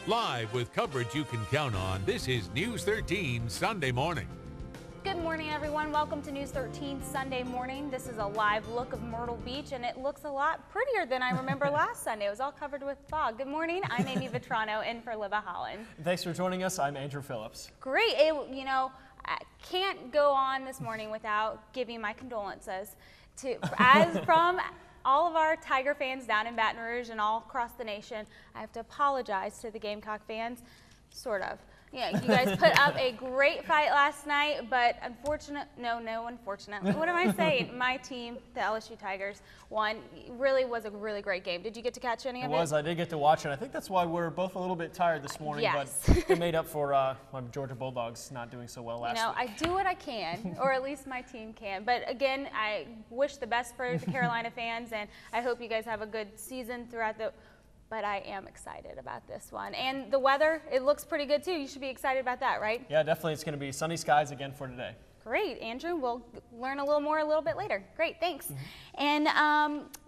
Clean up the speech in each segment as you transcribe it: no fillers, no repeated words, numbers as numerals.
Live with coverage you can count on, this is News 13 Sunday Morning. Good morning, everyone. Welcome to News 13 Sunday Morning. This is a live look of Myrtle Beach, and it looks a lot prettier than I remember last Sunday. It was all covered with fog. Good morning. I'm Amy Vitrano, in for Libba Holland. Thanks for joining us. I'm Andrew Phillips. Great. I can't go on this morning without giving my condolences from all of our Tiger fans down in Baton Rouge and all across the nation. I have to apologize to the Gamecock fans, sort of. Yeah, you guys put up a great fight last night, but unfortunately, what am I saying? My team, the LSU Tigers, won. It really was a really great game. Did you get to catch any of it? It was. I did get to watch it. I think that's why we're both a little bit tired this morning, yes. But it made up for my Georgia Bulldogs not doing so well last week. I do what I can, or at least my team can. But again, I wish the best for the Carolina fans, and I hope you guys have a good season throughout But I am excited about this one. And the weather, it looks pretty good too. You should be excited about that, right? Yeah, definitely. It's going to be sunny skies again for today. Great, Andrew. We'll learn a little more a little bit later. Great, thanks. And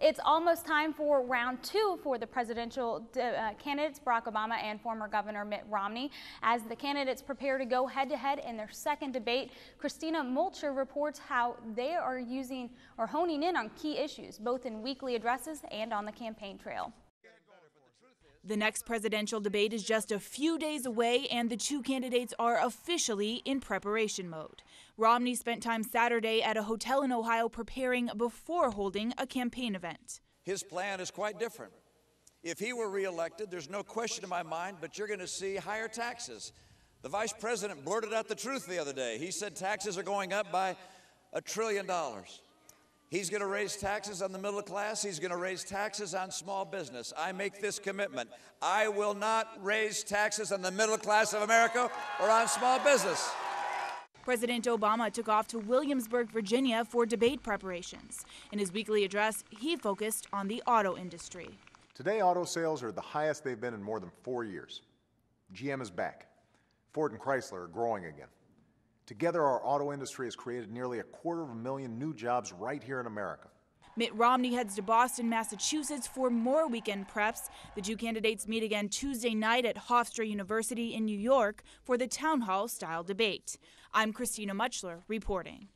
it's almost time for round two for the presidential candidates, Barack Obama and former Governor Mitt Romney. As the candidates prepare to go head-to-head in their second debate, Christina Mulcher reports how they are using or honing in on key issues, both in weekly addresses and on the campaign trail. The next presidential debate is just a few days away, and the two candidates are officially in preparation mode. Romney spent time Saturday at a hotel in Ohio preparing before holding a campaign event. His plan is quite different. If he were reelected, there's no question in my mind, but you're going to see higher taxes. The vice president blurted out the truth the other day. He said taxes are going up by $1 trillion. He's going to raise taxes on the middle class. He's going to raise taxes on small business. I make this commitment. I will not raise taxes on the middle class of America or on small business. President Obama took off to Williamsburg, Virginia for debate preparations. In his weekly address, he focused on the auto industry. Today, auto sales are the highest they've been in more than 4 years. GM is back. Ford and Chrysler are growing again. Together, our auto industry has created nearly 250,000 new jobs right here in America. Mitt Romney heads to Boston, Massachusetts for more weekend preps. The two candidates meet again Tuesday night at Hofstra University in New York for the town hall-style debate. I'm Christina Muchler reporting.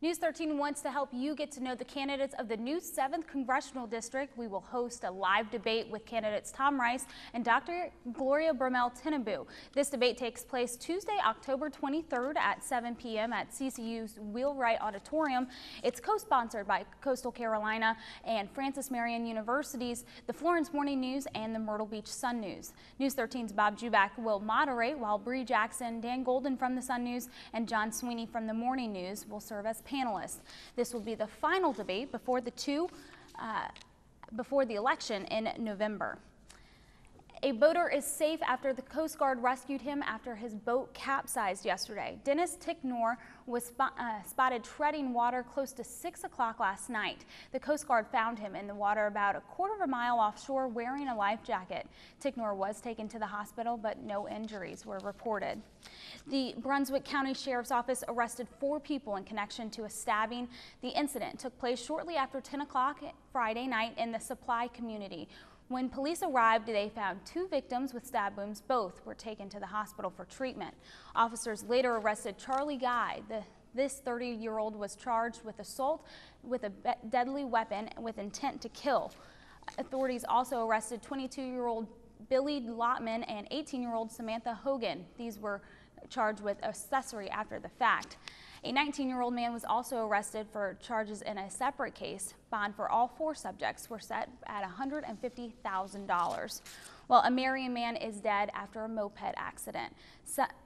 News 13 wants to help you get to know the candidates of the new 7th Congressional District. We will host a live debate with candidates Tom Rice and Dr. Gloria Bromell-Tenenbaugh. This debate takes place Tuesday, October 23rd at 7 p.m. at CCU's Wheelwright Auditorium. It's co-sponsored by Coastal Carolina and Francis Marion Universities, the Florence Morning News, and the Myrtle Beach Sun News. News 13's Bob Juback will moderate, while Bree Jackson, Dan Golden from the Sun News, and John Sweeney from the Morning News will serve as panelists. This will be the final debate before the election in November. A boater is safe after the Coast Guard rescued him after his boat capsized yesterday. Dennis Ticknor was spotted treading water close to 6 o'clock last night. The Coast Guard found him in the water about a quarter of a mile offshore wearing a life jacket. Ticknor was taken to the hospital, but no injuries were reported. The Brunswick County Sheriff's Office arrested 4 people in connection to a stabbing. The incident took place shortly after 10 o'clock Friday night in the Supply community. When police arrived, they found 2 victims with stab wounds. Both were taken to the hospital for treatment. Officers later arrested Charlie Guy. This 30-year-old was charged with assault with a deadly weapon with intent to kill. Authorities also arrested 22-year-old Billy Lotman and 18-year-old Samantha Hogan. These were charged with accessory after the fact. A 19-year-old man was also arrested for charges in a separate case. Bond for all 4 subjects were set at $150,000. Well, a Marion man is dead after a moped accident.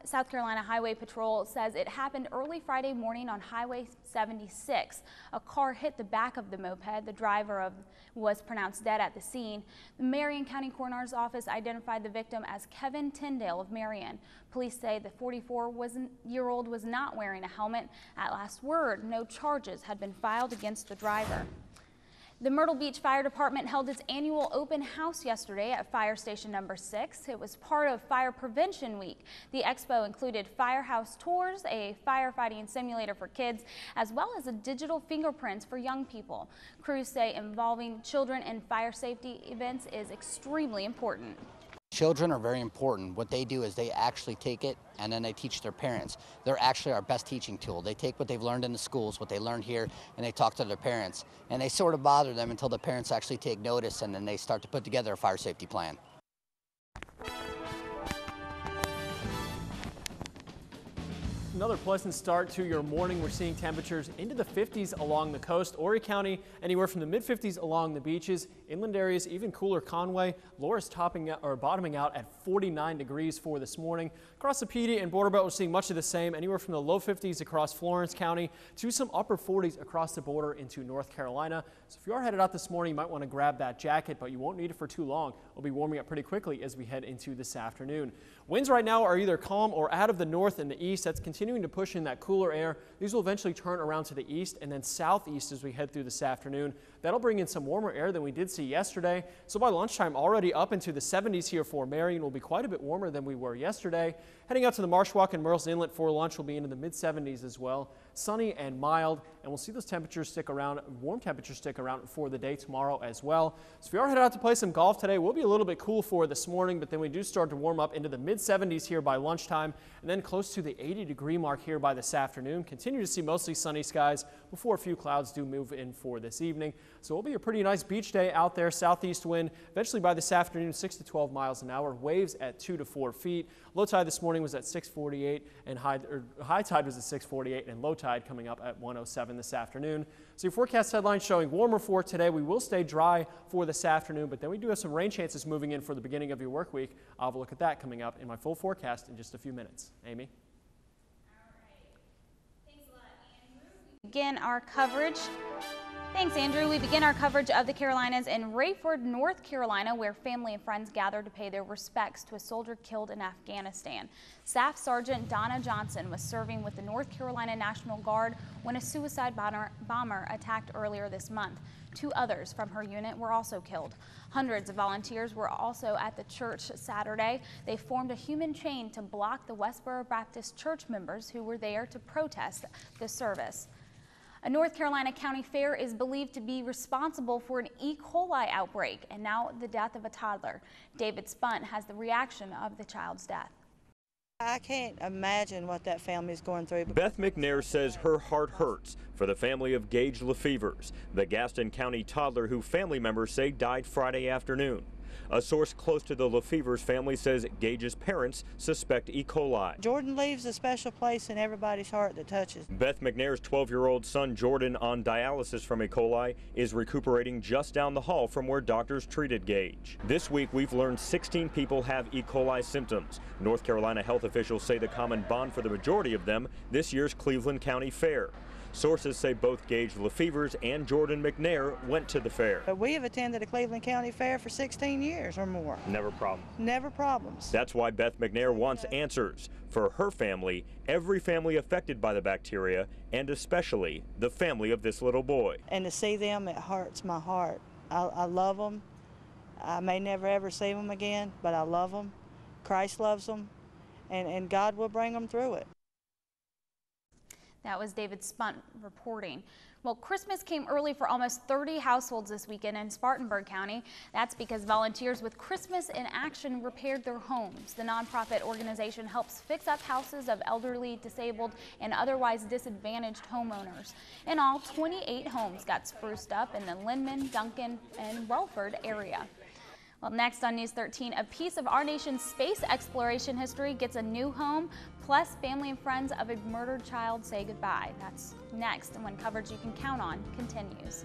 South Carolina Highway Patrol says it happened early Friday morning on Highway 76. A car hit the back of the moped. The driver was pronounced dead at the scene. The Marion County Coroner's Office identified the victim as Kevin Tyndale of Marion. Police say the 44-year-old was not wearing a helmet. At last word, no charges had been filed against the driver. The Myrtle Beach Fire Department held its annual open house yesterday at Fire Station number 6. It was part of Fire Prevention Week. The expo included firehouse tours, a firefighting simulator for kids, as well as a digital fingerprints for young people. Crews say involving children in fire safety events is extremely important. Children are very important. What they do is they actually take it and then they teach their parents. They're actually our best teaching tool. They take what they've learned in the schools, what they learned here, and they talk to their parents. And they sort of bother them until the parents actually take notice, and then they start to put together a fire safety plan. Another pleasant start to your morning. We're seeing temperatures into the 50s along the coast. Horry County, anywhere from the mid-50s along the beaches. Inland areas, even cooler. Conway, Laura's bottoming out at 49 degrees for this morning. Across the PD and Border Belt, we're seeing much of the same. Anywhere from the low 50s across Florence County to some upper 40s across the border into North Carolina. So if you are headed out this morning, you might want to grab that jacket, but you won't need it for too long. We'll be warming up pretty quickly as we head into this afternoon. Winds right now are either calm or out of the north and the east. That's continuing to push in that cooler air. These will eventually turn around to the east and then southeast as we head through this afternoon. That'll bring in some warmer air than we did see yesterday. So by lunchtime, already up into the 70s here for Marion. Will be quite a bit warmer than we were yesterday. Heading out to the Marshwalk and Murrells Inlet for lunch will be into the mid-70s as well. Sunny and mild, and we'll see those temperatures stick around, warm temperatures stick around for the day tomorrow as well. So if you are headed out to play some golf today, we'll be a little bit cool for this morning, but then we do start to warm up into the mid-70s here by lunchtime, and then close to the 80-degree mark here by this afternoon. Continue to see mostly sunny skies before a few clouds do move in for this evening. So it'll be a pretty nice beach day out there. Southeast wind eventually by this afternoon 6 to 12 miles an hour. Waves at 2 to 4 feet. Low tide this morning was at 6:48 and high tide was at 6:48 and low tide coming up at 1:07 this afternoon. So your forecast headline showing warmer for today. We will stay dry for this afternoon, but then we do have some rain chances moving in for the beginning of your work week. I'll have a look at that coming up in my full forecast in just a few minutes. Amy? Begin our coverage. Thanks, Andrew. We begin our coverage of the Carolinas in Rayford, North Carolina, where family and friends gathered to pay their respects to a soldier killed in Afghanistan. Staff Sergeant Donna Johnson was serving with the North Carolina National Guard when a suicide bomber attacked earlier this month. 2 others from her unit were also killed. Hundreds of volunteers were also at the church Saturday. They formed a human chain to block the Westboro Baptist Church members who were there to protest the service. A North Carolina county fair is believed to be responsible for an E. coli outbreak and now the death of a toddler. David Spunt has the reaction of the child's death. I can't imagine what that family is going through. Beth McNair says her heart hurts for the family of Gage Lefevers, the Gaston County toddler who family members say died Friday afternoon. A source close to the Lefevers family says Gage's parents suspect E. coli. Jordan leaves a special place in everybody's heart that touches. Beth McNair's 12-year-old son Jordan, on dialysis from E. coli, is recuperating just down the hall from where doctors treated Gage. This week, we've learned 16 people have E. coli symptoms. North Carolina health officials say the common bond for the majority of them this year's Cleveland County Fair. Sources say both Gage Lefevers and Jordan McNair went to the fair. But we have attended a Cleveland County Fair for 16 years or more. Never problems. Never problems. That's why Beth McNair wants answers. For her family, every family affected by the bacteria, and especially the family of this little boy. And to see them, it hurts my heart. I love them. I may never ever see them again, but I love them. Christ loves them, and God will bring them through it. That was David Spunt reporting. Well, Christmas came early for almost 30 households this weekend in Spartanburg County. That's because volunteers with Christmas in Action repaired their homes. The nonprofit organization helps fix up houses of elderly, disabled, and otherwise disadvantaged homeowners. In all, 28 homes got spruced up in the Lindman, Duncan, and Welford area. Well, next on News 13, a piece of our nation's space exploration history gets a new home, plus family and friends of a murdered child say goodbye. That's next, and when coverage you can count on continues.